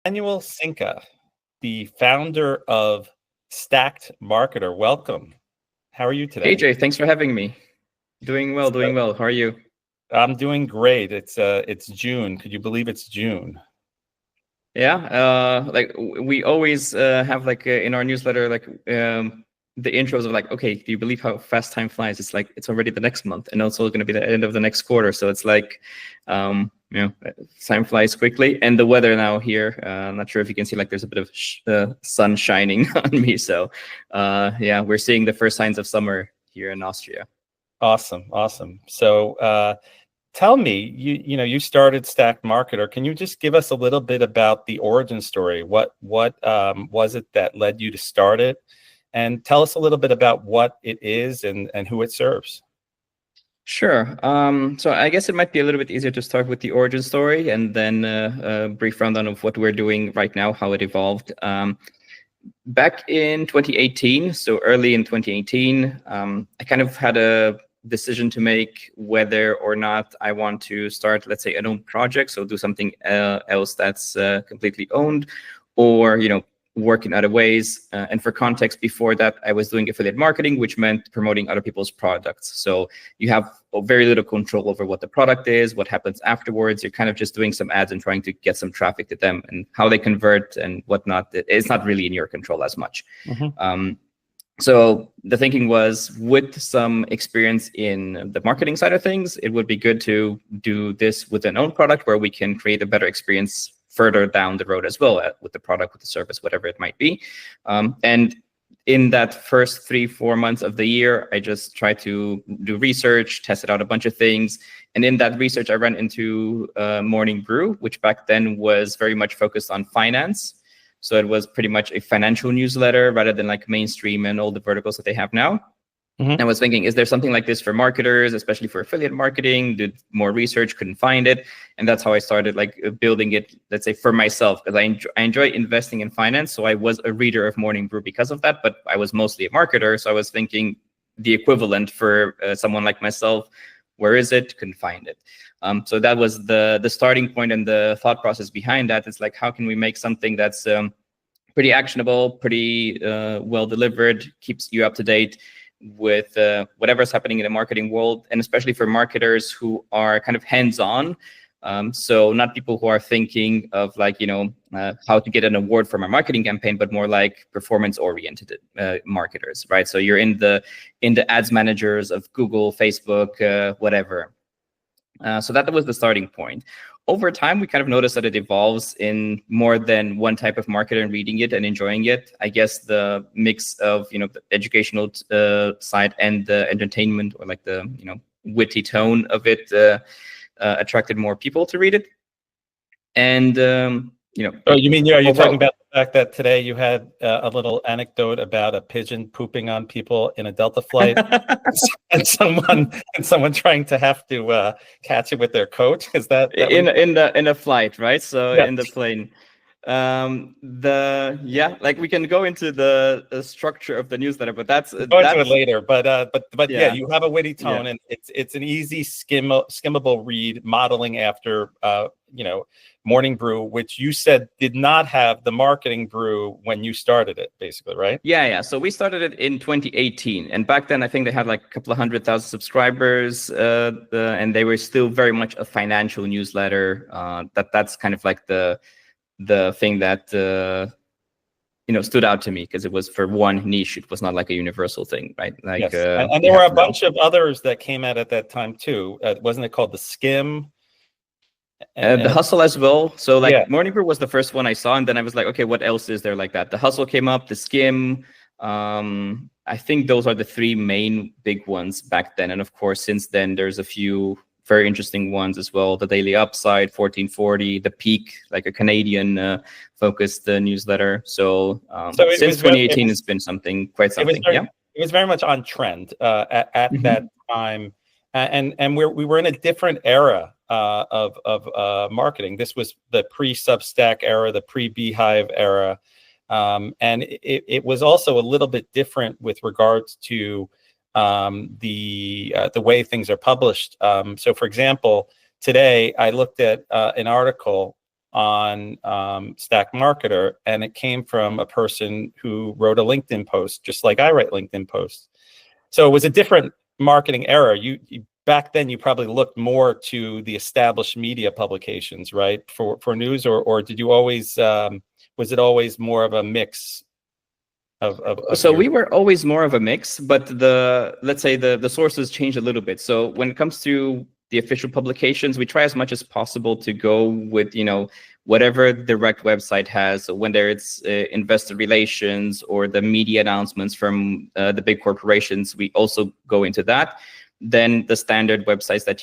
Manuel Cinca, the founder of Stacked Marketer. Welcome. How are you Hey today? Jay, thanks for having me. Doing well, So, doing well. How are you? I'm doing great. It's June. Could you believe it's June? Yeah, we always have in our newsletter the intros of like, okay, do you believe how fast time flies? It's like it's already the next month, and also going to be the end of the next quarter. So it's like, time flies quickly. And the weather now here, I'm not sure if you can see, like there's a bit of sun shining on me. So, yeah, we're seeing the first signs of summer here in Austria. Awesome. So, tell me, you started Stacked Marketer. Can you just give us a little bit about the origin story? What was it that led you to start it? And tell us a little bit about what it is and who it serves. Sure. So I guess it might be a little bit easier to start with the origin story and then a brief rundown of what we're doing right now, how it evolved. Back in 2018, so early in 2018, I kind of had a decision to make whether or not I want to start, let's say, an own project, so do something else that's completely owned, or work in other ways. And for context, before that, I was doing affiliate marketing, which meant promoting other people's products. So you have very little control over what the product is, what happens afterwards. You're kind of just doing some ads and trying to get some traffic to them, and how they convert and whatnot. It's not really in your control as much. So the thinking was, with some experience in the marketing side of things, it would be good to do this with an own product where we can create a better experience further down the road as well, with the product, with the service, whatever it might be. And in that first 3-4 months of the year, I just tried to do research, tested out a bunch of things. And in that research, I ran into Morning Brew, which back then was very much focused on finance. So it was pretty much a financial newsletter rather than like mainstream and all the verticals that they have now. I was thinking, is there something like this for marketers, especially for affiliate marketing? Did more research, couldn't find it. And that's how I started building it, let's say, for myself, because I enjoy investing in finance. So I was a reader of Morning Brew because of that, but I was mostly a marketer. So I was thinking the equivalent for someone like myself, where is it? Couldn't find it. So that was the starting point, and the thought process behind that. It's like, how can we make something that's pretty actionable, pretty well delivered, keeps you up to date with whatever's happening in the marketing world, and especially for marketers who are kind of hands-on. So not people who are thinking of how to get an award from a marketing campaign, but more like performance-oriented marketers, right? So you're in the ads managers of Google, Facebook, whatever. So that was the starting point. Over time, we kind of noticed that it evolves in more than one type of marketer and reading it and enjoying it. I guess the mix of the educational side and the entertainment, or like the witty tone of it, attracted more people to read it. And Oh, you mean, are you talking about the fact that today you had a little anecdote about a pigeon pooping on people in a Delta flight, and someone trying to have to catch it with their coat? Is that in a flight, right? So yeah. in the plane. We can go into the structure of the newsletter, but that's into it later. But yeah, you have a witty tone, and it's an easy skimmable read, modeling after Morning Brew, which you said did not have the marketing brew when you started it, basically, right? Yeah. So we started it in 2018, and back then I think they had like a couple of 100,000 subscribers, and they were still very much a financial newsletter. That's kind of like the thing that stood out to me, because it was for one niche. It was not like a universal thing, right? Yes. And there were a bunch of others that came out at that time too. Wasn't it called The Skim? The Hustle as well. So Morning Brew was the first one I saw, and then I was like, okay, what else is there like that? The Hustle came up, The Skim. I think those are the three main big ones back then. And of course, since then, there's a few very interesting ones as well. The Daily Upside, 1440, The Peak, like a Canadian focused newsletter. So since 2018, it's been quite something. It was very much on trend at that time, and we were in a different era of marketing. This was the pre-Substack era, the pre-Beehive era, and it was also a little bit different with regards to the way things are published. So, for example, today I looked at an article on Stack Marketer, and it came from a person who wrote a LinkedIn post, just like I write LinkedIn posts. So it was a different marketing era. You back then you probably looked more to the established media publications, right, for news, or did you always was it always more of a mix of so we were always more of a mix, but let's say the sources changed a little bit. So when it comes to the official publications, we try as much as possible to go with, whatever the direct website has. So when it's investor relations or the media announcements from the big corporations, we also go into that. Then the standard websites that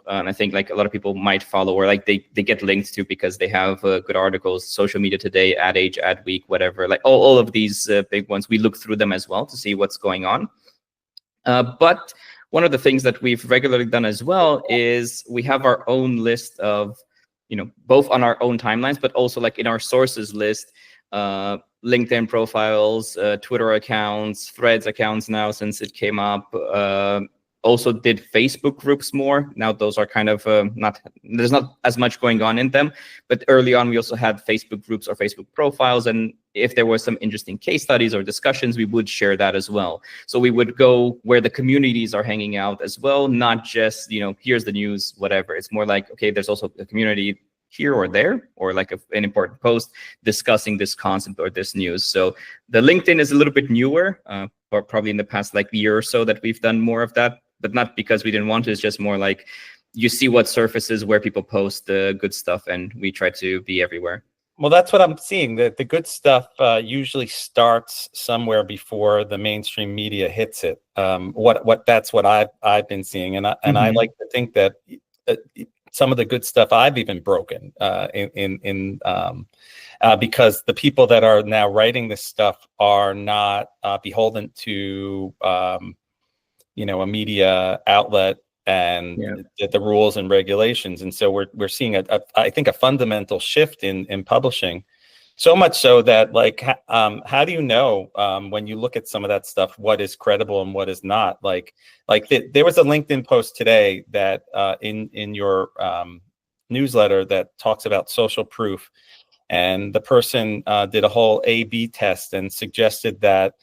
I think like a lot of people might follow, or like they get linked to because they have good articles, Social Media Today, Ad Age, Adweek, whatever, like all of these big ones. We look through them as well to see what's going on. But one of the things that we've regularly done as well is we have our own list of, both on our own timelines, but also like in our sources list, LinkedIn profiles, Twitter accounts, Threads accounts now since it came up. Also did Facebook groups more. Now those are kind of there's not as much going on in them, but early on we also had Facebook groups or Facebook profiles, and if there was some interesting case studies or discussions, we would share that as well. So we would go where the communities are hanging out as well, not just, here's the news, whatever. It's more like, okay, there's also a community here or there, or like an important post discussing this concept or this news. So the LinkedIn is a little bit newer, or probably in the past like year or so that we've done more of that, but not because we didn't want to. It's just more like you see what surfaces where people post the good stuff, and we try to be everywhere. Well, that's what I'm seeing. The good stuff usually starts somewhere before the mainstream media hits it. That's what I've been seeing, and I like to think that some of the good stuff I've even broken because the people that are now writing this stuff are not beholden to a media outlet and the rules and regulations. And so we're seeing I think a fundamental shift in publishing, so much so that like how do you know when you look at some of that stuff what is credible and what is not? There was a LinkedIn post today that in your newsletter that talks about social proof, and the person did a whole A/B test and suggested that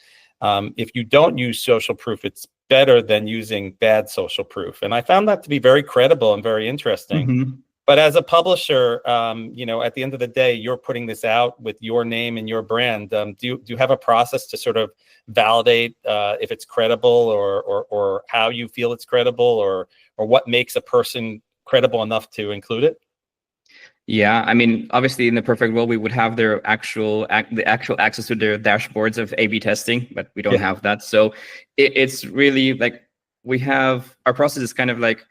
if you don't use social proof, it's better than using bad social proof. And I found that to be very credible and very interesting. But as a publisher, at the end of the day, you're putting this out with your name and your brand. Do you have a process to sort of validate if it's credible, or how you feel it's credible, or what makes a person credible enough to include it? Yeah, I mean, obviously, in the perfect world, we would have the actual access to their dashboards of A/B testing, but we don't have that. So it's really like we have our process is kind of like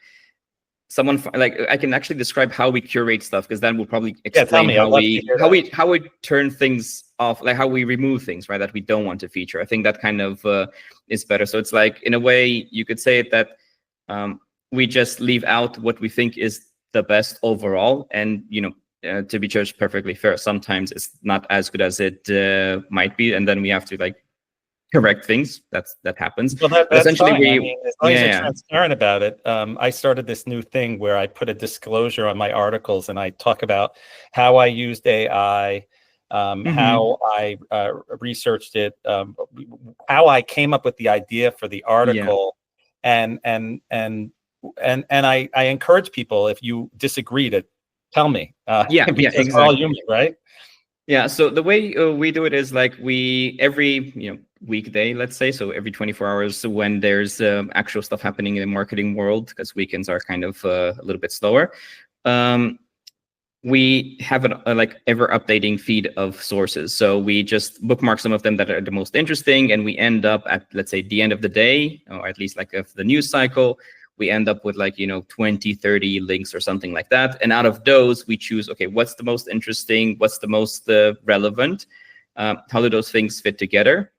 someone like I can actually describe how we curate stuff, because then we'll probably explain how we turn things off, like how we remove things, right, that we don't want to feature. I think that kind of is better. So it's like, in a way, you could say it that we just leave out what we think is the best overall, and to be just perfectly fair, sometimes it's not as good as it might be, and then we have to like correct things. That happens. Well, that's essentially fine. As long as you're transparent about it. I started this new thing where I put a disclosure on my articles, and I talk about how I used AI, how I researched it, how I came up with the idea for the article, and I encourage people, if you disagree, to tell me. Exactly. We're all human, right? Yeah. So the way we do it is like every weekday, let's say, so every 24 hours when there's actual stuff happening in the marketing world, because weekends are kind of a little bit slower. We have a like ever updating feed of sources. So we just bookmark some of them that are the most interesting, and we end up at, let's say, the end of the day, or at least like of the news cycle, we end up with like 20, 30 links or something like that. And out of those, we choose, okay, what's the most interesting, what's the most relevant, how do those things fit together?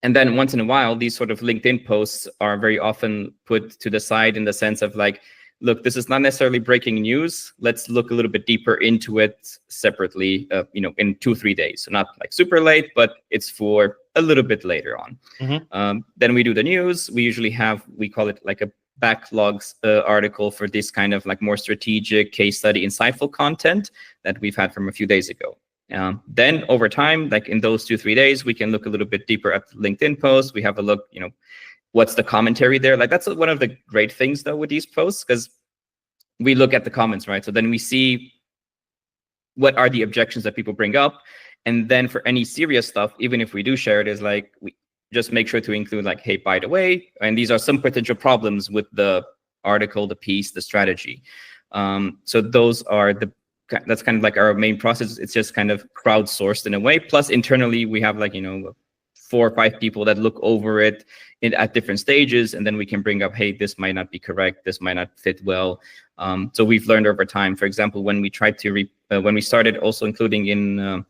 And then once in a while, these sort of LinkedIn posts are very often put to the side, in the sense of like, look, this is not necessarily breaking news. Let's look a little bit deeper into it separately, in 2-3 days. So not like super late, but it's for a little bit later on. Then we do the news. We usually we call it like a backlogs article for this kind of like more strategic case study, insightful content that we've had from a few days ago. Then over time, like in those 2-3 days, we can look a little bit deeper at LinkedIn posts. We have a look, what's the commentary there? Like that's one of the great things though with these posts, because we look at the comments, right? So then we see what are the objections that people bring up. And then for any serious stuff, even if we do share it, is like, we just make sure to include like, hey, by the way, and these are some potential problems with the article, the piece, the strategy. So that's kind of like our main process. It's just kind of crowdsourced in a way. Plus internally, we have like, 4 or 5 people that look over it at different stages. And then we can bring up, hey, this might not be correct. This might not fit well. So we've learned over time, for example, when we tried to, when we started also including in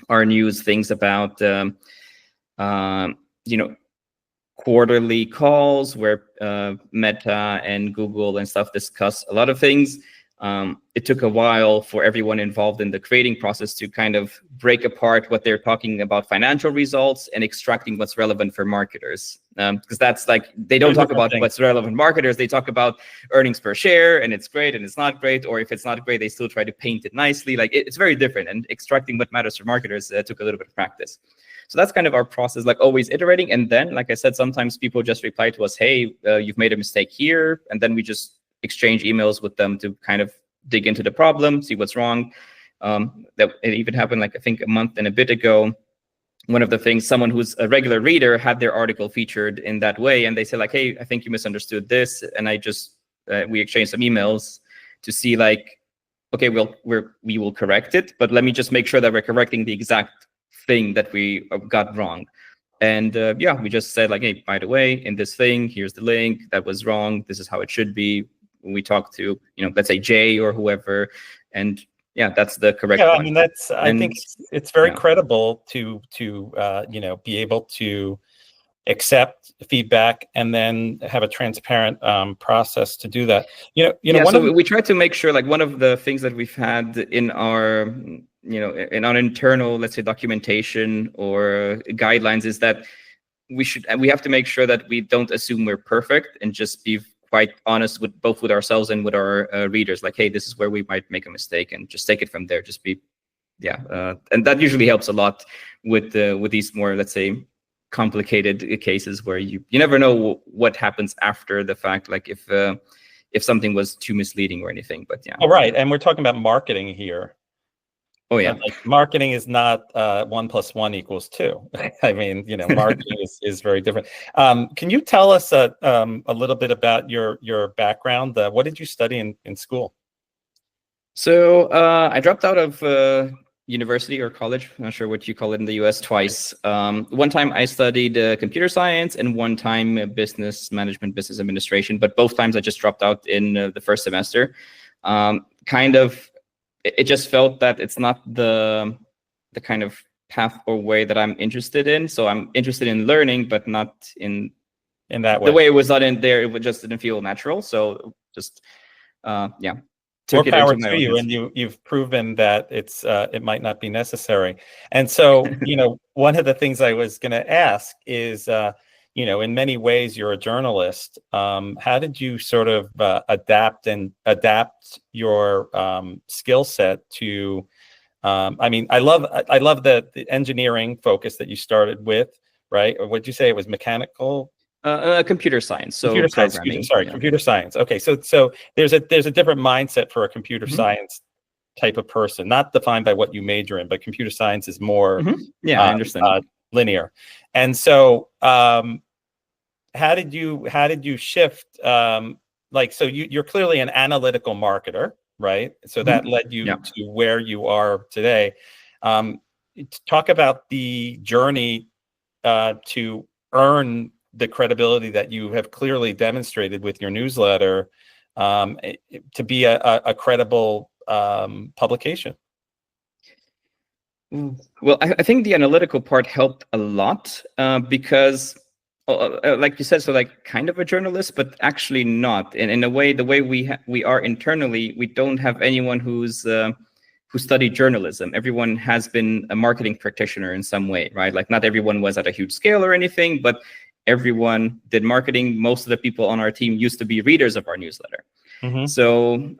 our news things about, quarterly calls where Meta and Google and stuff discuss a lot of things. It took a while for everyone involved in the creating process to kind of break apart what they're talking about financial results and extracting what's relevant for marketers. Because that's like, they don't talk about what's relevant marketers. They talk about earnings per share and it's great and it's not great. Or if it's not great, they still try to paint it nicely. Like it's very different, and extracting what matters for marketers took a little bit of practice. So that's kind of our process, like always iterating. And then, like I said, sometimes people just reply to us, hey, you've made a mistake here. And then we just exchange emails with them to kind of dig into the problem, see what's wrong. That it even happened, like I think a month and a bit ago. One of the things, someone who's a regular reader had their article featured in that way, and they said like, hey, I think you misunderstood this. And I just, we exchanged some emails to see like, okay, we will correct it, but let me just make sure that we're correcting the exact thing that we got wrong. And we just said like, hey, by the way, in this thing, here's the link, that was wrong. This is how it should be. We talk to, let's say Jay or whoever, and that's the correct one. I mean, I think it's very credible to be able to accept feedback and then have a transparent process to do that. We try to make sure, like, one of the things that we've had in our in our internal, let's say, documentation or guidelines is that we have to make sure that we don't assume we're perfect and just be quite honest with both with ourselves and with our readers. Like, hey, this is where we might make a mistake, and just take it from there. Just be, and that usually helps a lot with these more, let's say, complicated cases where you never know what happens after the fact. Like if something was too misleading or anything. But right. And we're talking about marketing here. Oh yeah, like marketing is not 1 + 1 = 2. I mean, marketing is very different. Can you tell us a little bit about your background? What did you study in school? So I dropped out of university or college. I'm not sure what you call it in the US, twice. One time I studied computer science, and one time business management, business administration. But both times I just dropped out in the first semester. It just felt that it's not the kind of path or way that I'm interested in. So I'm interested in learning, but not in that way. The way it was not in there, it just didn't feel natural. So just more power to you, and you've proven that it might not be necessary. And so one of the things I was going to ask is in many ways you're a journalist. How did you sort of adapt your skill set to? I mean, I love the engineering focus that you started with, right? Or would you say it was mechanical? Computer science. So computer science. Okay, so there's a different mindset for a computer science type of person, not defined by what you major in, but computer science is more I understand. Linear. And so how did you shift? So you're clearly an analytical marketer, right? So that led you to where you are today. Talk about the journey to earn the credibility that you have clearly demonstrated with your newsletter to be a credible publication. Well, I think the analytical part helped a lot because, like you said, so like kind of a journalist, but actually not. And in a way, the way we are internally, we don't have anyone who studied journalism. Everyone has been a marketing practitioner in some way, right? Like not everyone was at a huge scale or anything, but everyone did marketing. Most of the people on our team used to be readers of our newsletter. So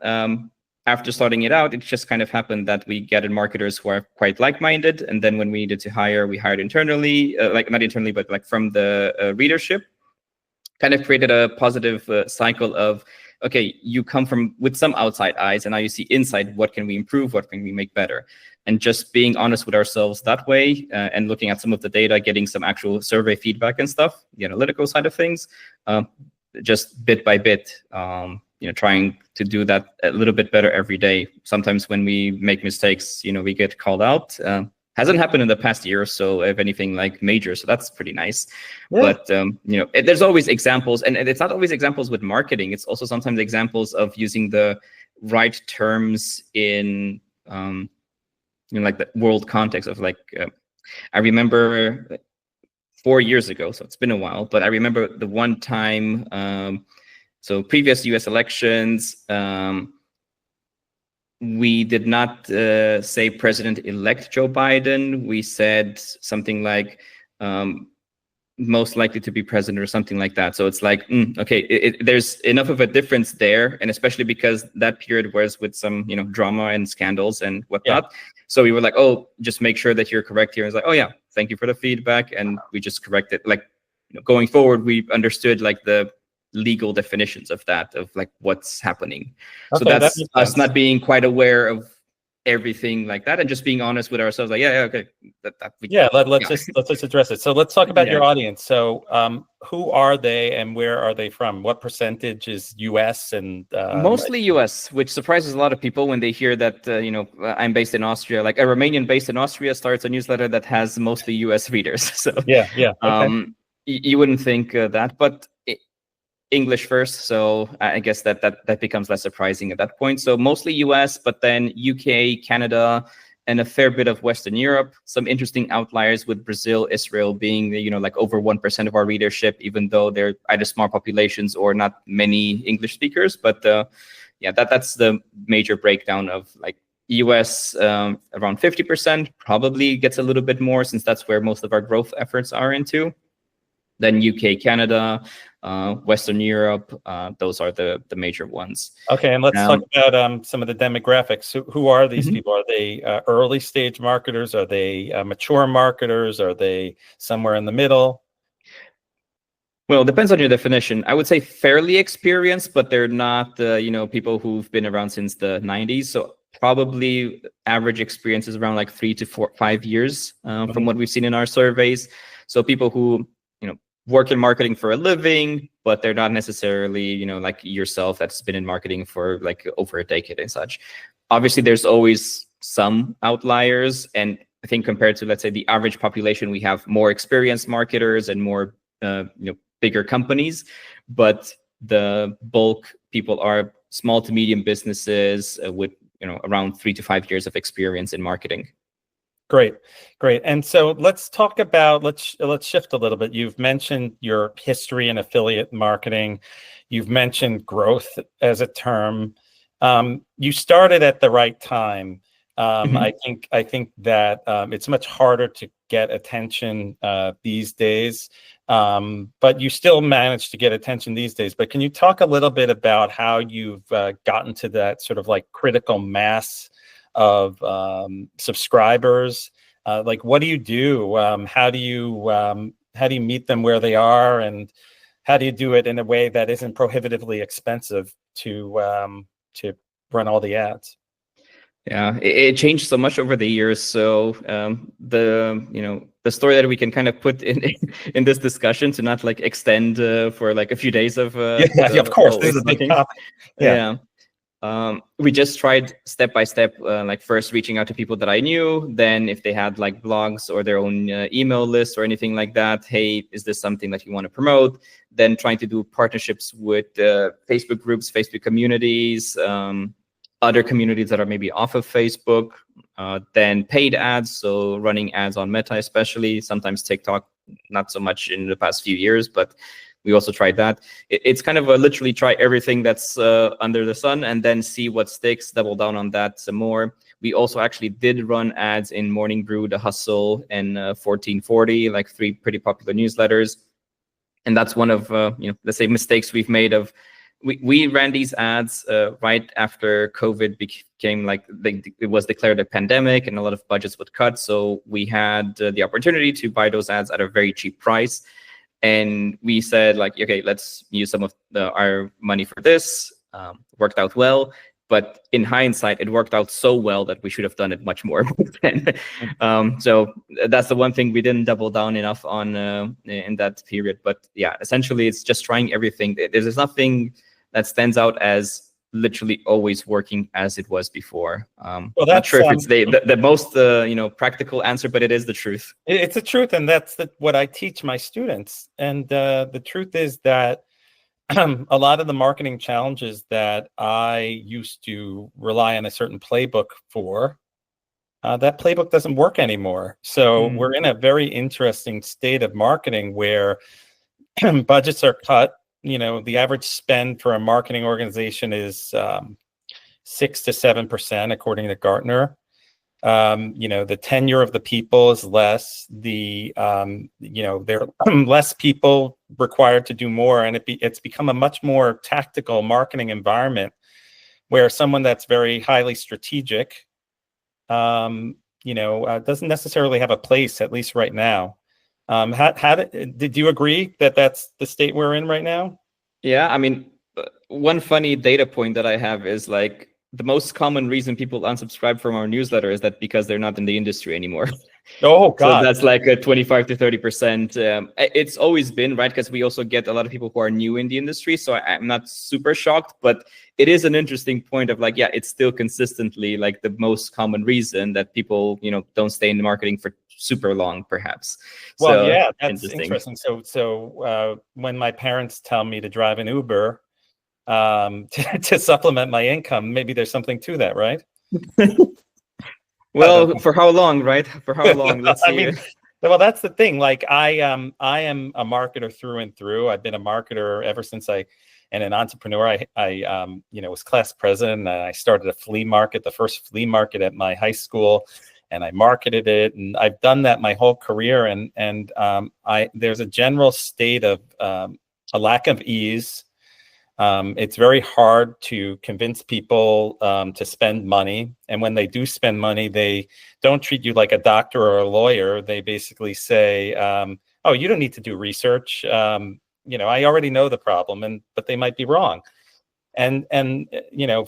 after starting it out, it just kind of happened that we gathered marketers who are quite like-minded. And then when we needed to hire, we hired internally, like not internally, but like from the readership, kind of created a positive cycle of, okay, you come from with some outside eyes, and now you see inside, what can we improve? What can we make better? And just being honest with ourselves that way, and looking at some of the data, getting some actual survey feedback and stuff, the analytical side of things, just bit by bit, trying to do that a little bit better every day. Sometimes when we make mistakes, we get called out. Hasn't happened in the past year or so, if anything like major, so that's pretty nice. Yeah. But there's always examples, and it's not always examples with marketing. It's also sometimes examples of using the right terms in like the world context of like, I remember 4 years ago, so it's been a while, but I remember the one time, so previous US elections, we did not say President-elect Joe Biden. We said something like most likely to be president or something like that. So it's like, okay, there's enough of a difference there. And especially because that period was with some, drama and scandals and whatnot. Yeah. So we were like, oh, just make sure that you're correct here. And it's like, oh yeah, thank you for the feedback. And we just corrected, like, going forward, we understood like the legal definitions of that, of like what's happening. Okay, so that's us not being quite aware of everything like that, and just being honest with ourselves, like, okay, let's just address it. So let's talk about your audience. So who are they and where are they from? What percentage is US? And mostly US, which surprises a lot of people when they hear that I'm based in Austria. Like a Romanian based in Austria starts a newsletter that has mostly US readers. So okay. You wouldn't think that, but English first, so I guess that becomes less surprising at that point. So mostly US, but then UK, Canada, and a fair bit of Western Europe. Some interesting outliers with Brazil, Israel being like over 1% of our readership, even though they're either small populations or not many English speakers. But that's the major breakdown of like US around 50%, probably gets a little bit more since that's where most of our growth efforts are into. Then UK, Canada, Western Europe, those are the major ones. Okay, and let's talk about some of the demographics. Who are these people? Are they early stage marketers? Are they mature marketers? Are they somewhere in the middle? Well, it depends on your definition. I would say fairly experienced, but they're not people who've been around since the 90s. So probably average experience is around like 3 to 5 years from what we've seen in our surveys. So people who work in marketing for a living, but they're not necessarily, like yourself that's been in marketing for like over a decade and such. Obviously, there's always some outliers. And I think compared to, let's say, the average population, we have more experienced marketers and more, bigger companies. But the bulk people are small to medium businesses with, around 3 to 5 years of experience in marketing. Great. And so let's talk about, let's shift a little bit. You've mentioned your history in affiliate marketing. You've mentioned growth as a term. You started at the right time. I think that it's much harder to get attention these days, but you still manage to get attention these days. But can you talk a little bit about how you've gotten to that sort of like critical mass of subscribers? Like, what do you do? How do you meet them where they are, and how do you do it in a way that isn't prohibitively expensive to run all the ads? Yeah, it changed so much over the years. So the story that we can kind of put in this discussion to not like extend for like a few days of of course, this is a big topic. Yeah. We just tried step by step, like first reaching out to people that I knew. Then if they had like blogs or their own email list or anything like that, hey, is this something that you want to promote? Then trying to do partnerships with Facebook groups, Facebook communities, other communities that are maybe off of Facebook, then paid ads. So running ads on Meta, especially, sometimes TikTok, not so much in the past few years, but we also tried that. It's kind of a literally try everything that's under the sun and then see what sticks, double down on that some more. We also actually did run ads in Morning Brew, The Hustle, and 1440, like 3 pretty popular newsletters. And that's one of let's say mistakes we've made. Of we ran these ads right after COVID became like it was declared a pandemic and a lot of budgets would cut. So we had the opportunity to buy those ads at a very cheap price. And we said, like, okay, let's use some of our money for this. Worked out well. But in hindsight, it worked out so well that we should have done it much more. So that's the one thing we didn't double down enough on in that period. But yeah, essentially, it's just trying everything. There's nothing that stands out as literally always working as it was before. Well, not sure if it's the most practical answer, but it is the truth. It's the truth, and that's what I teach my students. And the truth is that a lot of the marketing challenges that I used to rely on a certain playbook for, that playbook doesn't work anymore. So we're in a very interesting state of marketing where budgets are cut. The average spend for a marketing organization is 6 to 7%, according to Gartner. The tenure of the people is less. There are less people required to do more, and it's become a much more tactical marketing environment where someone that's very highly strategic, doesn't necessarily have a place, at least right now. Did you agree that that's the state we're in right now? Yeah, I mean, one funny data point that I have is like, the most common reason people unsubscribe from our newsletter is that because they're not in the industry anymore. Oh, God. So that's like a 25 to 30%. It's always been, right? Because we also get a lot of people who are new in the industry. So I'm not super shocked, but it is an interesting point of like, yeah, it's still consistently like the most common reason that people, don't stay in the marketing for super long, perhaps. Well, yeah, that's interesting. So when my parents tell me to drive an Uber, to supplement my income, maybe there's something to that, right? Well, for how long, right? For how long? Let's see. Well, that's the thing. Like I am a marketer through and through. I've been a marketer ever since and an entrepreneur. I was class president, and I started a flea market, the first flea market at my high school, and I marketed it, and I've done that my whole career. And there's a general state of a lack of ease. It's very hard to convince people to spend money. And when they do spend money, they don't treat you like a doctor or a lawyer. They basically say, oh, you don't need to do research. I already know the problem, but they might be wrong. And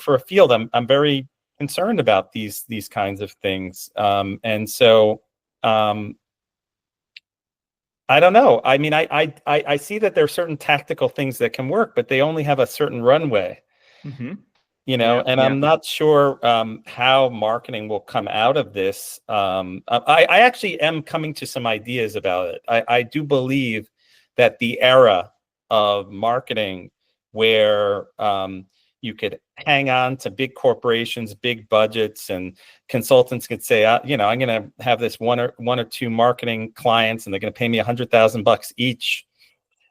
for a field, I'm very concerned about these kinds of things. And so I don't know. I mean, I see that there are certain tactical things that can work, but they only have a certain runway. I'm not sure how marketing will come out of this. I actually am coming to some ideas about it. I do believe that the era of marketing where you could hang on to big corporations, big budgets, and consultants could say, I'm going to have this one or two marketing clients, and they're going to pay me $100,000 each.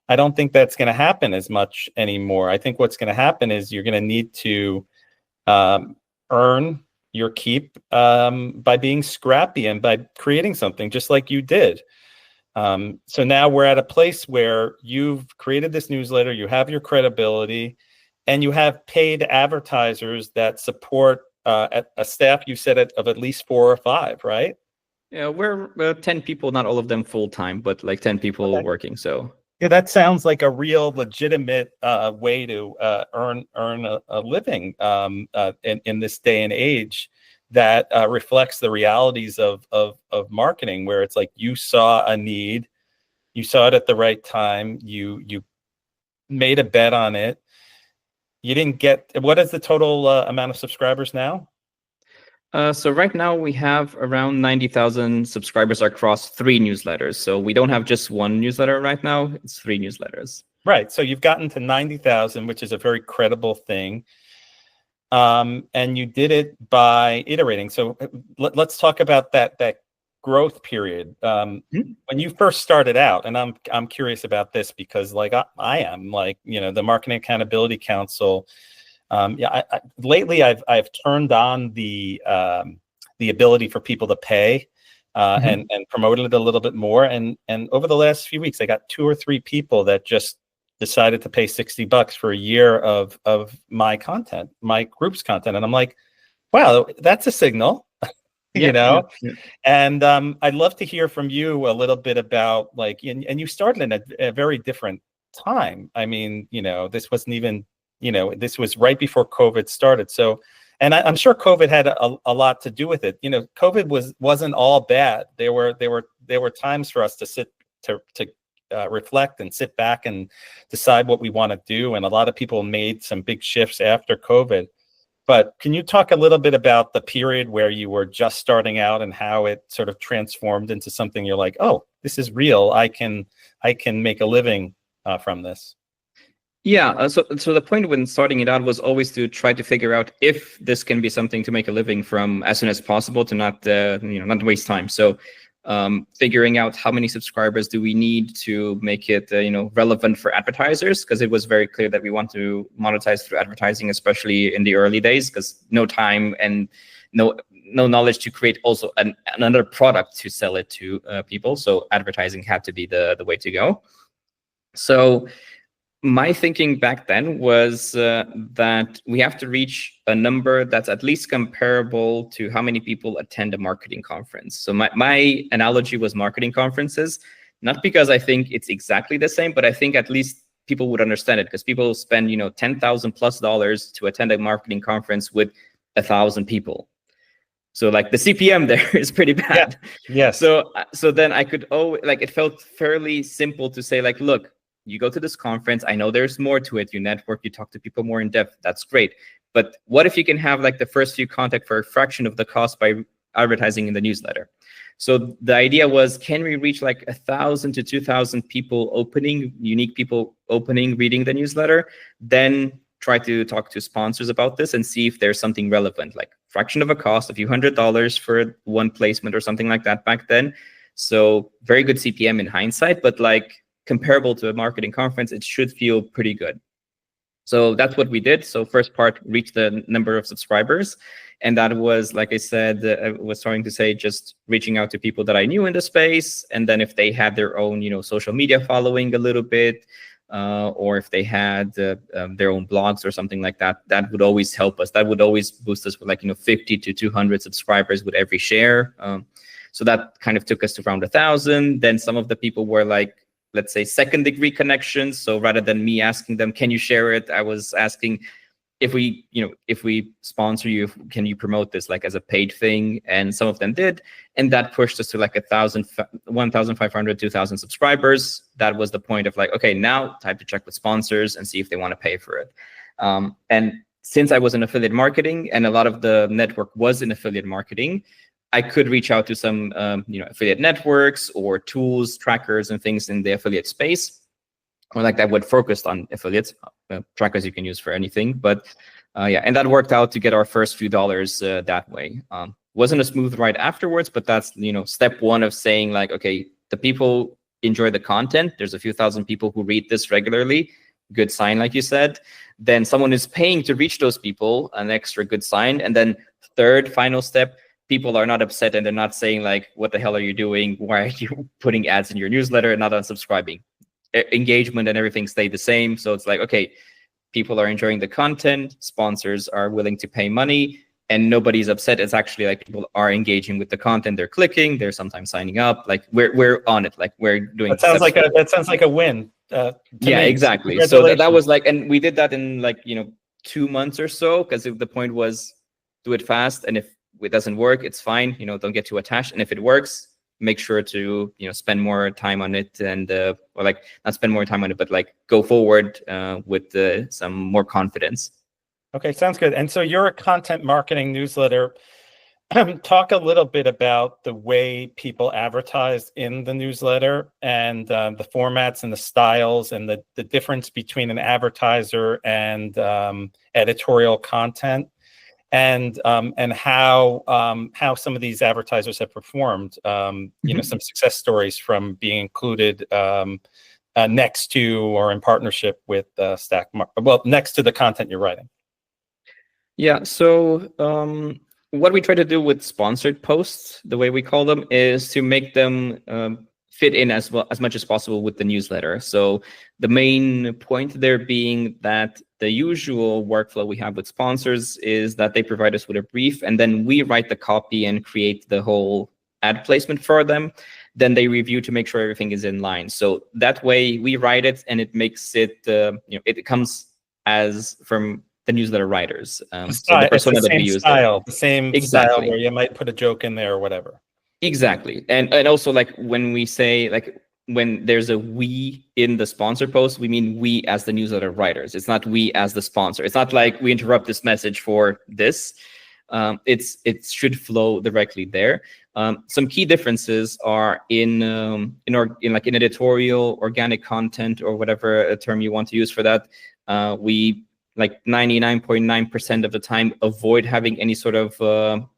I don't think that's going to happen as much anymore. I think what's going to happen is you're going to need to earn your keep by being scrappy and by creating something just like you did. So now we're at a place where you've created this newsletter, you have your credibility, and you have paid advertisers that support a staff, you said, of at least 4 or 5, right? Yeah, we're 10 people, not all of them full time, but like 10 people working. So yeah, that sounds like a real legitimate way to earn a living in this day and age that reflects the realities of marketing, where it's like you saw a need, you saw it at the right time, you made a bet on it. You didn't get, what is the total amount of subscribers now? So right now we have around 90,000 subscribers across 3 newsletters. So we don't have just one newsletter right now, it's 3 newsletters. Right, so you've gotten to 90,000, which is a very credible thing. And you did it by iterating. So let's talk about that growth period. When you first started out, and I'm curious about this because like I am, like, the Marketing Accountability Council. Lately I've turned on the ability for people to pay and promoted it a little bit more. And over the last few weeks, I got 2 or 3 people that just decided to pay $60 for a year of my content, my group's content. And I'm like, wow, that's a signal, you know? Yeah. And I'd love to hear from you a little bit about like, and you started in a very different time. I mean, you know, this wasn't even, you know, this was right before COVID started. So, and I'm sure COVID had a lot to do with it. You know, COVID wasn't all bad. There were times for us to sit to reflect and sit back and decide what we want to do. And a lot of people made some big shifts after COVID. But can you talk a little bit about the period where you were just starting out and how it sort of transformed into something you're like, oh, this is real. I can make a living from this. Yeah, so the point when starting it out was always to try to figure out if this can be something to make a living from as soon as possible, to not not waste time. So figuring out how many subscribers do we need to make it relevant for advertisers, because it was very clear that we want to monetize through advertising, especially in the early days, because no time and no knowledge to create also another product to sell it to people. So advertising had to be the way to go. So my thinking back then was that we have to reach a number that's at least comparable to how many people attend a marketing conference. So my analogy was marketing conferences, not because I think it's exactly the same, but I think at least people would understand it, because people spend $10,000+ to attend a marketing conference with 1,000 people. So like the CPM there is pretty bad. Yeah. Yes. So then I could it felt fairly simple to say like, look, you go to this conference, I know there's more to it, you network, you talk to people more in depth, that's great. But what if you can have like the first few contact for a fraction of the cost by advertising in the newsletter? So the idea was, can we reach like 1,000 to 2,000 people unique people opening, reading the newsletter, then try to talk to sponsors about this and see if there's something relevant, like fraction of a cost, a few $100s for one placement or something like that back then. So very good CPM in hindsight, but like comparable to a marketing conference, it should feel pretty good. So that's what we did. So first part, reach the number of subscribers. And that was, like I said, I was starting to say, just reaching out to people that I knew in the space. And then if they had their own, social media following a little bit, or if they had their own blogs or something like that, that would always help us. That would always boost us with 50 to 200 subscribers with every share. So that kind of took us to around 1,000. Then some of the people were like, let's say, second degree connections. So rather than me asking them, can you share it? I was asking, if we sponsor you, can you promote this like as a paid thing? And some of them did. And that pushed us to like 1,500, 2,000 subscribers. That was the point of like, okay, now time to check with sponsors and see if they want to pay for it. And since I was in affiliate marketing and a lot of the network was in affiliate marketing, I could reach out to some affiliate networks or tools, trackers, and things in the affiliate space, or like that would focus on affiliates. Trackers you can use for anything, but and that worked out to get our first few dollars that way. Wasn't a smooth ride afterwards, but that's step one of saying like, okay, the people enjoy the content. There's a few thousand people who read this regularly. Good sign, like you said. Then someone is paying to reach those people, an extra good sign. And then third, final step, people are not upset and they're not saying like, what the hell are you doing? Why are you putting ads in your newsletter and not unsubscribing? Engagement and everything stay the same. So it's like, okay, people are enjoying the content, sponsors are willing to pay money, and nobody's upset. It's actually like people are engaging with the content, they're clicking, they're sometimes signing up. Like we're on it, like we're doing. That sounds like a win. Yeah, me. Exactly. So that was like, and we did that in like 2 months or so, because the point was do it fast, and if it doesn't work, it's fine. Don't get too attached, and if it works, make sure to spend more time on it, and or like not spend more time on it, but like go forward with some more confidence. Okay, sounds good. And so you're a content marketing newsletter. Talk a little bit about the way people advertise in the newsletter, and the formats and the styles, and the difference between an advertiser and editorial content. And how some of these advertisers have performed, some success stories from being included next to or in partnership with next to the content you're writing. Yeah, so what we try to do with sponsored posts, the way we call them, is to make them fit in as much as possible with the newsletter. So the main point there being that the usual workflow we have with sponsors is that they provide us with a brief, and then we write the copy and create the whole ad placement for them. Then they review to make sure everything is in line. So that way we write it, and it makes it, it comes as from the newsletter writers. So the persona that we use there. The same Exactly. style where you might put a joke in there or whatever. Exactly. And also, like, when we say, like, when there's a we in the sponsor post, we mean we as the newsletter writers. It's not we as the sponsor. It's not like we interrupt this message for this. It should flow directly there. Some key differences are in editorial, organic content, or whatever term you want to use for that. We, like, 99.9% of the time, avoid having any sort of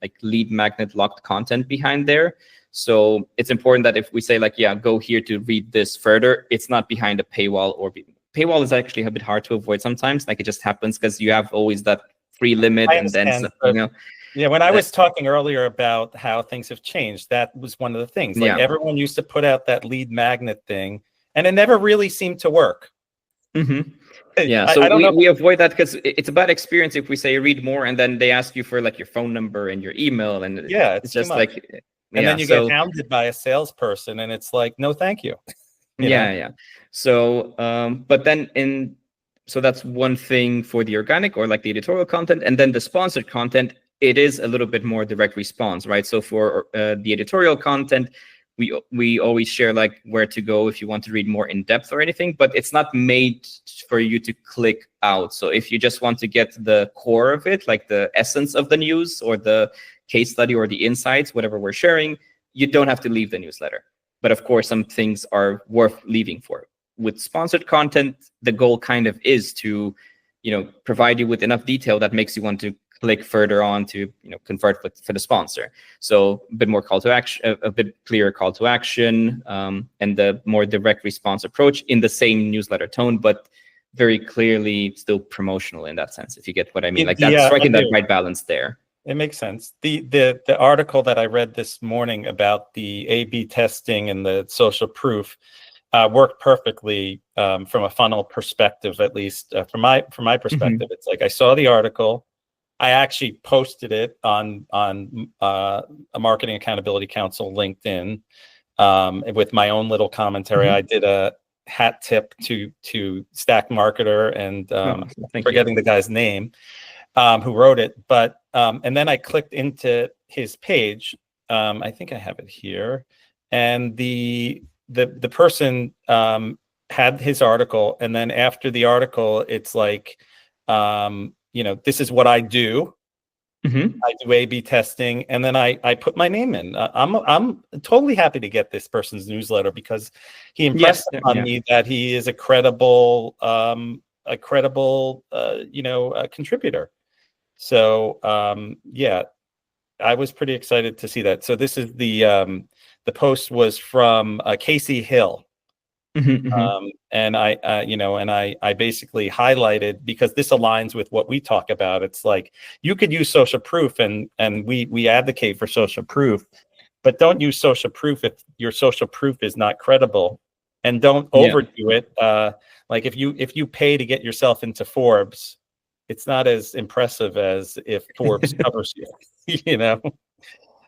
like lead magnet locked content behind there. So it's important that if we say, like, yeah, go here to read this further, it's not behind a paywall. Or paywall is actually a bit hard to avoid sometimes. Like, it just happens because you have always that free limit, and then yeah, when I was talking earlier about how things have changed, that was one of the things. Like, everyone used to put out that lead magnet thing, and it never really seemed to work. Mm-hmm. Yeah, so we avoid that because it's a bad experience if we say read more, and then they ask you for, like, your phone number and your email, and it's just like, and then you get hounded by a salesperson, and it's like, no, thank you. Yeah. So, but then so that's one thing for the organic, or like the editorial content, and then the sponsored content, it is a little bit more direct response, right? So for the editorial content, we always share, like, where to go if you want to read more in depth or anything, but it's not made for you to click out. So if you just want to get the core of it, like the essence of the news or the case study or the insights, whatever we're sharing, you don't have to leave the newsletter. But of course, some things are worth leaving for. With sponsored content, the goal kind of is to, provide you with enough detail that makes you want to click further on to, convert for the sponsor. So a bit more call to action, a bit clearer call to action, and the more direct response approach in the same newsletter tone, but very clearly still promotional in that sense, if you get what I mean. Like, that's striking that right balance there. It makes sense. The article that I read this morning about the A/B testing and the social proof worked perfectly from a funnel perspective, at least from my perspective. Mm-hmm. It's like, I saw the article, I actually posted it on a Marketing Accountability Council LinkedIn with my own little commentary. Mm-hmm. I did a hat tip to Stack Marketer, and forgetting the guy's name who wrote it, but and then I clicked into his page. I think I have it here, and the person had his article, and then after the article, it's like, this is what I do. Mm-hmm. I do A/B testing, and then I put my name in. I'm totally happy to get this person's newsletter because he impressed on me that he is a credible contributor. So I was pretty excited to see that. So this is the post was from Casey Hill. Mm-hmm. And I basically highlighted, because this aligns with what we talk about. It's like, you could use social proof, and we advocate for social proof, but don't use social proof if your social proof is not credible, and don't overdo it. Like, if you pay to get yourself into Forbes, it's not as impressive as if Forbes covers you.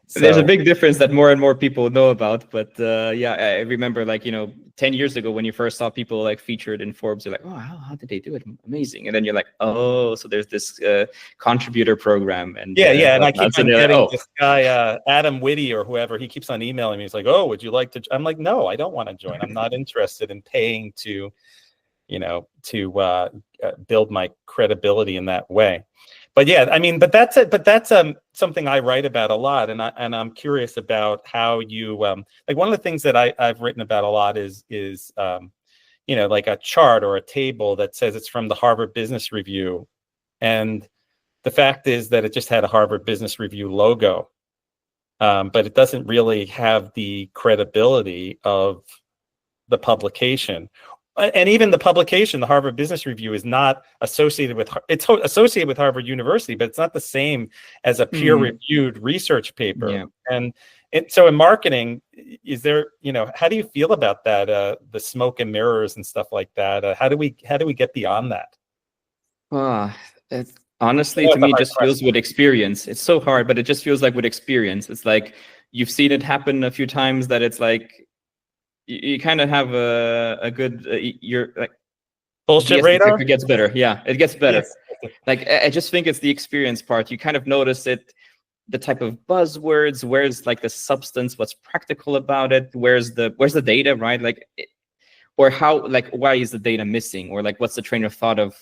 So there's a big difference that more and more people know about. But I remember, like, 10 years ago when you first saw people, like, featured in Forbes, you're like, oh, how did they do it? Amazing. And then you're like, oh, so there's this contributor program. And and I keep on getting this guy, Adam Whitty or whoever, he keeps on emailing me. He's like, oh, would you like to? I'm like, no, I don't want to join. I'm not interested in paying to build my credibility in that way. But that's it. But that's something I write about a lot, and I'm curious about how you like, one of the things that I've written about a lot is like a chart or a table that says it's from the Harvard Business Review, and the fact is that it just had a Harvard Business Review logo, but it doesn't really have the credibility of the publication. And even the publication, the Harvard Business Review, is not associated with, it's associated with Harvard University, but it's not the same as a peer-reviewed research paper. Yeah. And so in marketing, is there, how do you feel about that? The smoke and mirrors and stuff like that. How do we get beyond that? Honestly, to me, it just feels with experience. It's so hard, but it just feels like with experience. It's like you've seen it happen a few times that it's like you kind of have a good, you're like, bullshit radar. It gets better. Yeah, it gets better. Yes. Like, I just think it's the experience part. You kind of notice it, the type of buzzwords, where's like the substance, what's practical about it, where's the data, right? Like, or how, like, why is the data missing? Or like, what's the train of thought of,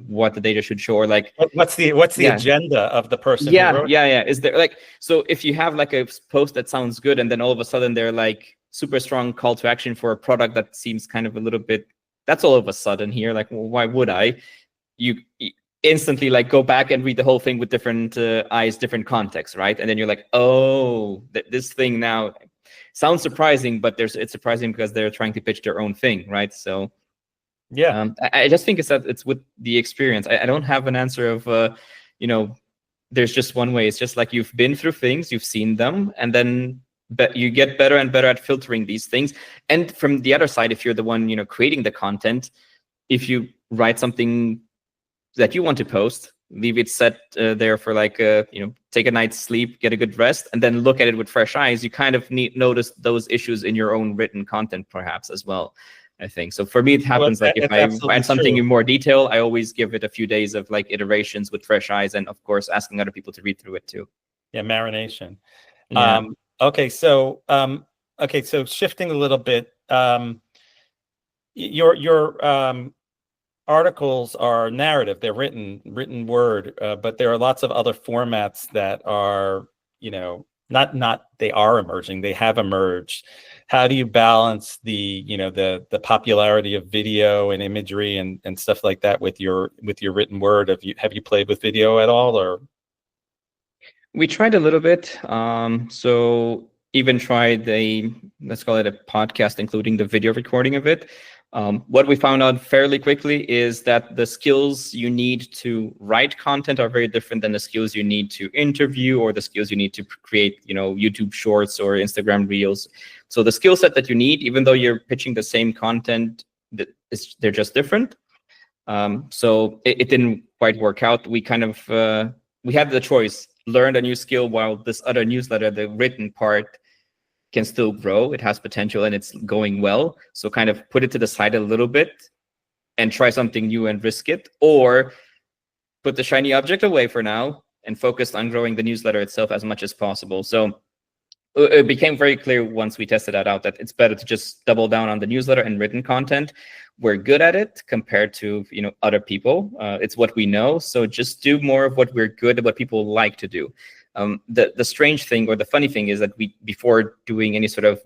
what the data should show, or like what's the agenda of the person? Yeah. Is there, like, so if you have like a post that sounds good and then all of a sudden they're like super strong call to action for a product that seems kind of a little bit, that's all of a sudden here, like, well, why would I? You instantly like go back and read the whole thing with different eyes, different context, right? And then you're like, oh, this thing now sounds surprising, but it's surprising because they're trying to pitch their own thing, right? So yeah, I just think it's with the experience. I don't have an answer of, there's just one way. It's just like you've been through things, you've seen them, and then you get better and better at filtering these things. And from the other side, if you're the one, creating the content, if you write something that you want to post, leave it set there for like, take a night's sleep, get a good rest, and then look at it with fresh eyes, you kind of notice those issues in your own written content perhaps as well. I think so. For me, it happens like if I add something in more detail, I always give it a few days of like iterations with fresh eyes, and of course asking other people to read through it too. Yeah, marination. Yeah. Okay, so shifting a little bit, your articles are narrative; they're written word, but there are lots of other formats that are, not they are emerging; they have emerged. How do you balance the popularity of video and imagery and stuff like that with your written word? Have you played with video at all, or? We tried a little bit. So even tried let's call it a podcast, including the video recording of it. What we found out fairly quickly is that the skills you need to write content are very different than the skills you need to interview or the skills you need to create, YouTube shorts or Instagram reels. So the skill set that you need, even though you're pitching the same content, they're just different. So it didn't quite work out. We kind of, we had the choice, learn a new skill while this other newsletter, the written part, can still grow. It has potential and it's going well. So kind of put it to the side a little bit and try something new and risk it, or put the shiny object away for now and focus on growing the newsletter itself as much as possible. So it became very clear once we tested that out that it's better to just double down on the newsletter and written content. We're good at it compared to other people. It's what we know. So just do more of what we're good at, what people like to do. The strange thing or the funny thing is that before doing any sort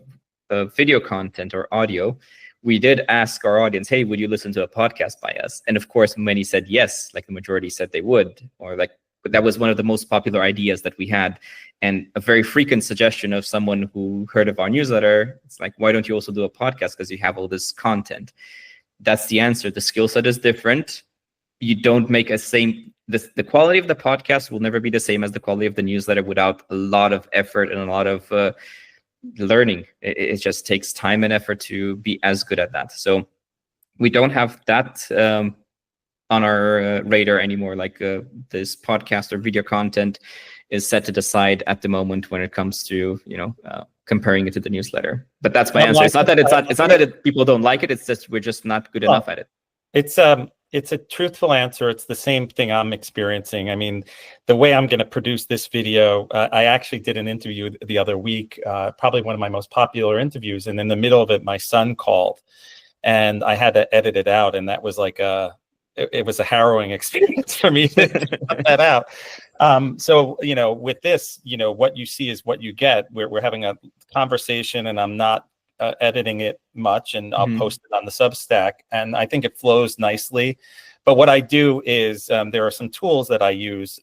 of video content or audio, we did ask our audience, hey, would you listen to a podcast by us? And of course, many said yes, like the majority said they would, or like, but that was one of the most popular ideas that we had. And a very frequent suggestion of someone who heard of our newsletter, it's like, why don't you also do a podcast? Because you have all this content. That's the answer. The skill set is different. You don't make the quality of the podcast will never be the same as the quality of the newsletter without a lot of effort and a lot of learning. It just takes time and effort to be as good at that. So we don't have that on our radar anymore. Like this podcast or video content is set to the side at the moment when it comes to comparing it to the newsletter. But that's my answer. It's not that people don't like it. It's just we're just not good enough at it. It's a truthful answer. It's the same thing I'm experiencing. I mean, the way I'm going to produce this video, I actually did an interview the other week, probably one of my most popular interviews. And in the middle of it, my son called and I had to edit it out. And that was like it was a harrowing experience for me to cut that out. So, with this, what you see is what you get. We're having a conversation and I'm not editing it much, and I'll post it on the Substack, and I think it flows nicely. But what I do is there are some tools that I use.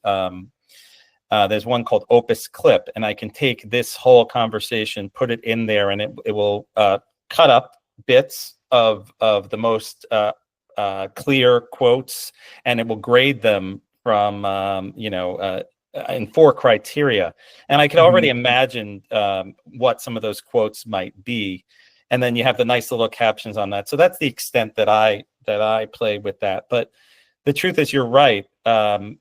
There's one called Opus Clip, and I can take this whole conversation, put it in there, and it will cut up bits of the most clear quotes, and it will grade them from in 4 criteria. And I could already imagine what some of those quotes might be. And then you have the nice little captions on that. So that's the extent that I play with that. But the truth is, you're right. I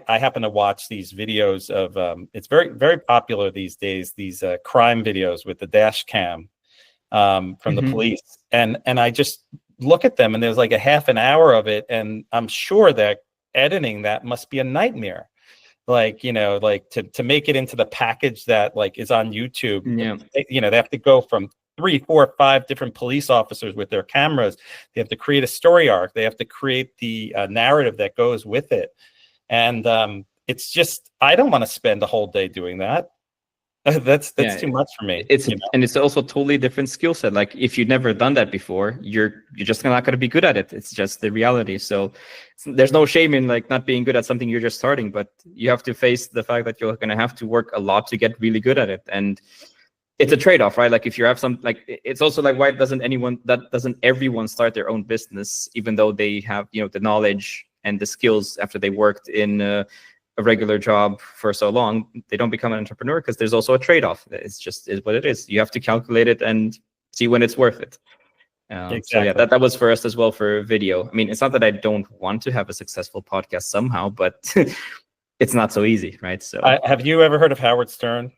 happen to watch these videos of it's very, very popular these days, these crime videos with the dash cam from the police. And I just look at them, and there's like a half an hour of it. And I'm sure that editing that must be a nightmare. Like, to make it into the package that like is on YouTube. Yeah. They have to go from 3, 4, 5 different police officers with their cameras. They have to create a story arc. They have to create the narrative that goes with it. And it's just, I don't want to spend a whole day doing that. That's too much for me. And it's also a totally different skill set. Like if you've never done that before, you're just not going to be good at it. It's just the reality. So there's no shame in like not being good at something you're just starting, but you have to face the fact that you're going to have to work a lot to get really good at it. And it's a trade-off, right? Like if you have some, like, it's also like, why doesn't everyone start their own business, even though they have, the knowledge and the skills after they worked in a regular job for so long? They don't become an entrepreneur because there's also a trade-off. It's just is what it is. You have to calculate it and see when it's worth it. Exactly. So yeah, that was for us as well for video. I mean, it's not that I don't want to have a successful podcast somehow, but it's not so easy, right? So have you ever heard of Howard Stern?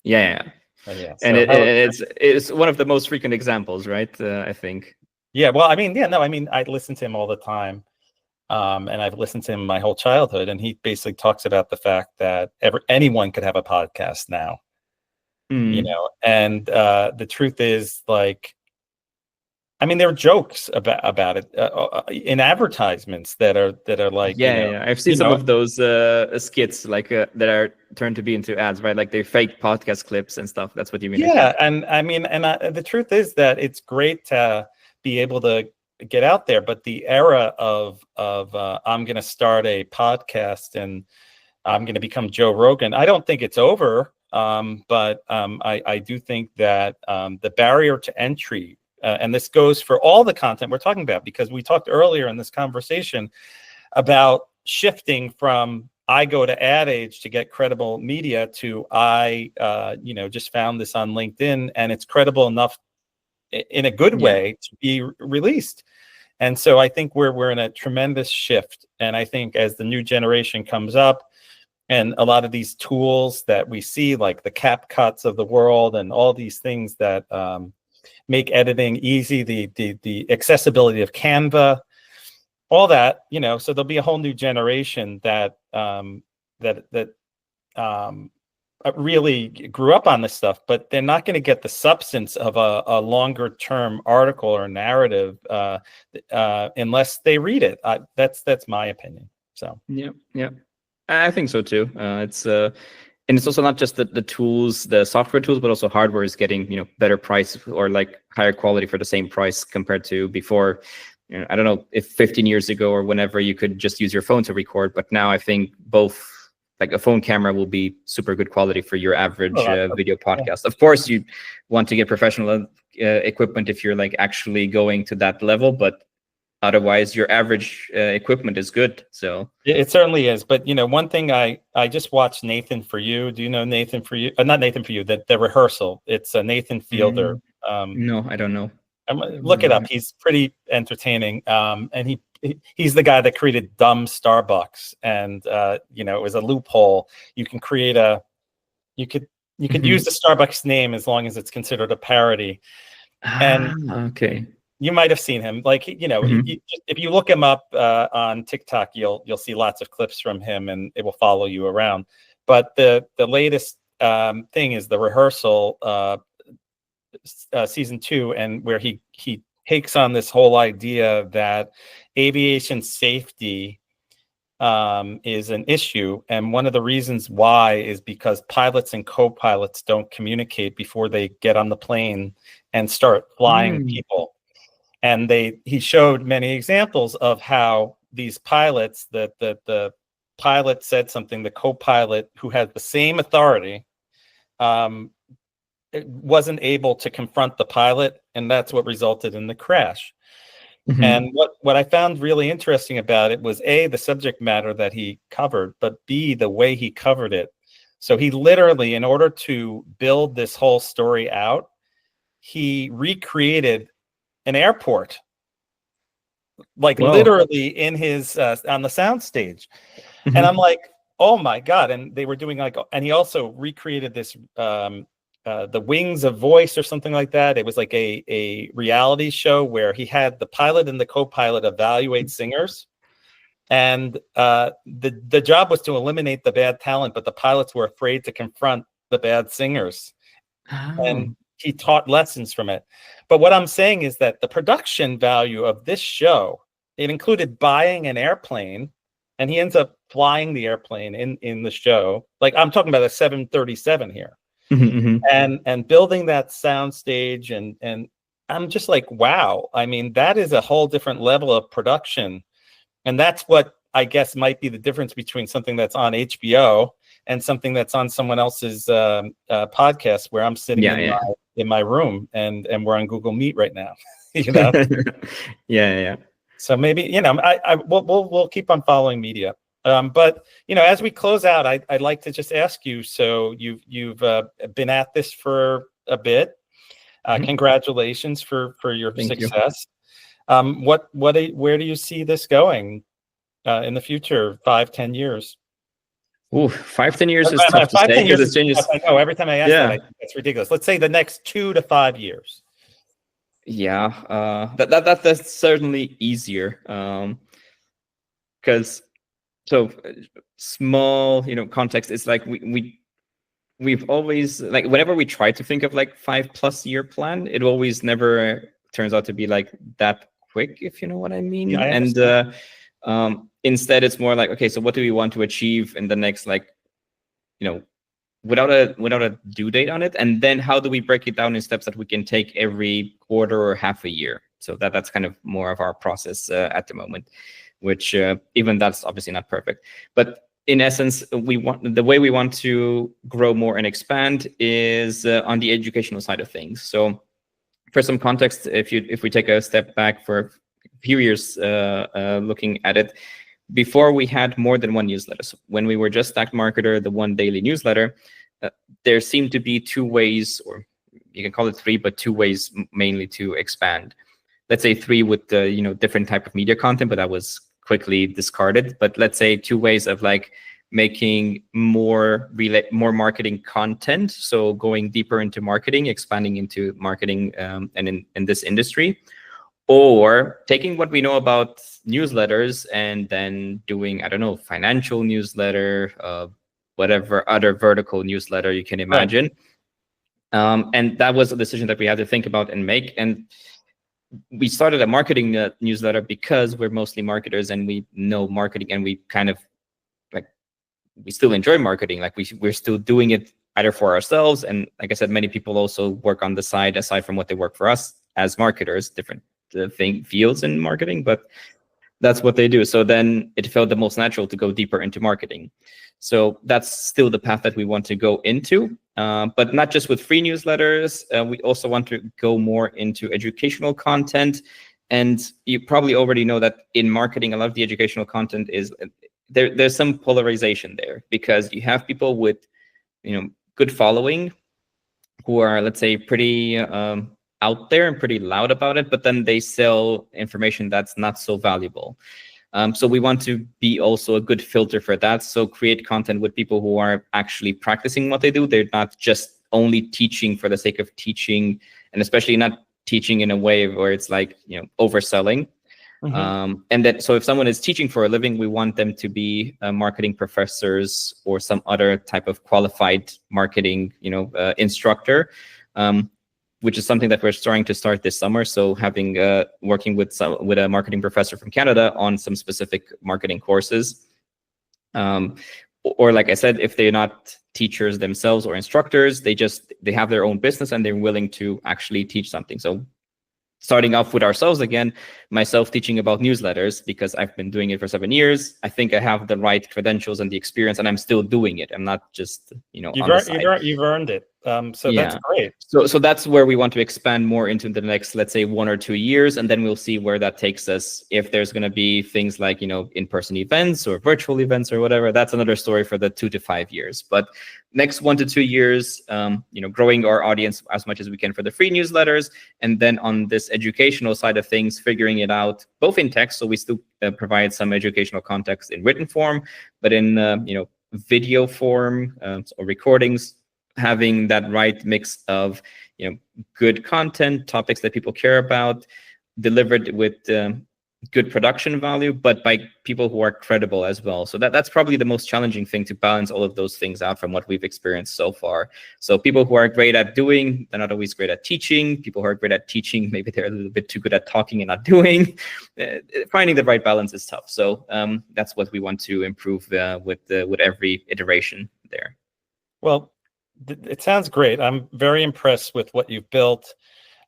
Yeah. Yeah, and it's one of the most frequent examples, right? I think. Yeah, well, I listen to him all the time, and I've listened to him my whole childhood, and he basically talks about the fact that anyone could have a podcast now, and the truth is, like, I mean, there are jokes about it in advertisements that are like, I've seen some of those skits like that are turned to be into ads, right? Like they're fake podcast clips and stuff. That's what you mean. Yeah, and I mean, the truth is that it's great to be able to get out there, but the era of I'm going to start a podcast and I'm going to become Joe Rogan, I don't think it's over. But I do think that the barrier to entry. And this goes for all the content we're talking about, because we talked earlier in this conversation about shifting from I go to Ad Age to get credible media to I just found this on LinkedIn and it's credible enough in a good way to be released. And so I think we're in a tremendous shift. And I think as the new generation comes up, and a lot of these tools that we see, like the CapCuts of the world and all these things that make editing easy, the accessibility of Canva, all that, so there'll be a whole new generation that really grew up on this stuff, but they're not going to get the substance of a longer term article or narrative unless they read it. That's my opinion. So yeah, I think so too. And it's also not just the tools, the software tools, but also hardware is getting, better price or like higher quality for the same price compared to before. I don't know if 15 years ago or whenever you could just use your phone to record, but now I think both, like a phone camera will be super good quality for your average video podcast. Of course, you want to get professional equipment if you're like actually going to that level, but otherwise your average equipment is good. So it certainly is. But one thing I just watched Nathan For You. Do you know Nathan For You? Not Nathan For You, the rehearsal. It's a Nathan Fielder. No, I don't know. Look it up. He's pretty entertaining. And he's the guy that created Dumb Starbucks. And it was a loophole. You can create you could use the Starbucks name as long as it's considered a parody. And okay. You might have seen him, like, if you look him up on TikTok, you'll see lots of clips from him, and it will follow you around. But the latest thing is the rehearsal season 2, and where he takes on this whole idea that aviation safety is an issue, and one of the reasons why is because pilots and co-pilots don't communicate before they get on the plane and start flying people. And he showed many examples of how these pilots, that the pilot said something, the co-pilot who had the same authority wasn't able to confront the pilot and that's what resulted in the crash. Mhm. And what I found really interesting about it was A, the subject matter that he covered, but B, the way he covered it. So he literally, in order to build this whole story out, he recreated an airport, like Whoa. literally in his on the soundstage. And Mhm. I'm like, oh my God. And they were doing like, and he also recreated this the Wings of Voice or something like that. It was like a reality show where he had the pilot and the co-pilot evaluate singers. And the job was to eliminate the bad talent, but the pilots were afraid to confront the bad singers. And Oh. he taught lessons from it. But what I'm saying is that the production value of this show, it included buying an airplane, and he ends up flying the airplane in the show. Like, I'm talking about a 737 here. Mhm, mhm. And building that sound stage, and I'm just like, wow. I mean, that is a whole different level of production. And that's what I guess might be the difference between something that's on HBO and something that's on someone else's podcast, where I'm sitting Yeah, yeah. in my room, and we're on Google Meet right now. You know, Yeah, yeah. so maybe, you know, we'll keep on following media. But you know, as we close out, I'd like to just ask you. So you've been at this for a bit. Mhm. Congratulations for your Thank you. success. Where do you see this going in the future, 5-10 years? Ooh, 5-10 years is tough to 5, say 10 because years it is changes. tough. I know, every time I ask that, Yeah. I think that's ridiculous. Let's say the next 2 to 5 years. Yeah, that's certainly easier. Because small, context is like we've always, like, whenever we try to think of like 5+ year plan, it always never turns out to be like that quick, if you know what I mean. Yeah, I And understand. instead it's more like, okay, so what do we want to achieve in the next, like, without a due date on it, and then how do we break it down in steps that we can take every quarter or half a year? So that's kind of more of our process at the moment, which even that's obviously not perfect. But in essence, the way we want to grow more and expand is on the educational side of things. So for some context, if we take a step back for a few years looking at it, before we had more than one newsletter. So when we were just Stacked Marketer, the one daily newsletter, there seemed to be two ways, or you can call it three, but two ways mainly to expand. Let's say three with the different type of media content, but that was quickly discarded. But let's say two ways of like making more marketing content. So going deeper into marketing, expanding into marketing, and in this industry. Or taking what we know about newsletters and then doing, I don't know, financial newsletter, whatever other vertical newsletter you can Right. imagine. And that was a decision that we had to think about and make. And we started a marketing newsletter because we're mostly marketers and we know marketing, and we kind of like, we still enjoy marketing. Like we're still doing it either for ourselves. And like I said, many people also work on the side aside from what they work for us as marketers, different fields in marketing, but that's what they do. So then it felt the most natural to go deeper into marketing. So that's still the path that we want to go into, but not just with free newsletters. We also want to go more into educational content. And you probably already know that in marketing, a lot of the educational content is there's some polarization there, because you have people with good following who are, let's say, pretty out there and pretty loud about it, but then they sell information that's not so valuable. So we want to be also a good filter for that. So create content with people who are actually practicing what they do. They're not just only teaching for the sake of teaching, and especially not teaching in a way where it's like, overselling. Mm-hmm. And that, so if someone is teaching for a living, we want them to be marketing professors or some other type of qualified marketing, instructor, which is something that we're starting to start this summer. So having working with a marketing professor from Canada on some specific marketing courses. Or like I said, if they're not teachers themselves or instructors, they have their own business and they're willing to actually teach something. So starting off with ourselves again, myself teaching about newsletters because I've been doing it for 7 years. I think I have the right credentials and the experience, and I'm still doing it. I'm not just, on the side. You've earned it. So that's Yeah. great. So that's where we want to expand more into the next, let's say, 1 or 2 years, and then we'll see where that takes us. If there's going to be things like, in-person events or virtual events or whatever, that's another story for the 2 to 5 years. But next 1 to 2 years, growing our audience as much as we can for the free newsletters, and then on this educational side of things, figuring it out both in text, so we still provide some educational context in written form, but in video form or recordings, having that right mix of good content, topics that people care about, delivered with good production value, but by people who are credible as well. So that's probably the most challenging thing, to balance all of those things out from what we've experienced so far. So people who are great at doing, they're not always great at teaching. People who are great at teaching, maybe they're a little bit too good at talking and not doing. Finding the right balance is tough. So that's what we want to improve with every iteration there. Well, it sounds great. I'm very impressed with what you've built.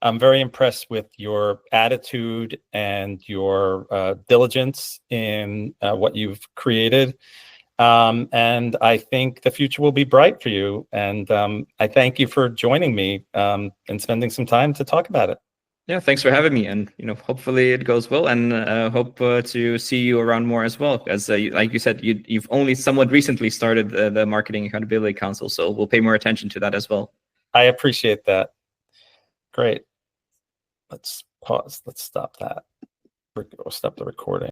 I'm very impressed with your attitude and your diligence in what you've created. And I think the future will be bright for you. And I thank you for joining me and spending some time to talk about it. Yeah, thanks for having me, and hopefully it goes well, and hope to see you around more as well. As like you said, you've only somewhat recently started the Marketing Accountability Council, so we'll pay more attention to that as well. I appreciate that. Great. Let's pause. Let's stop that. We'll stop the recording.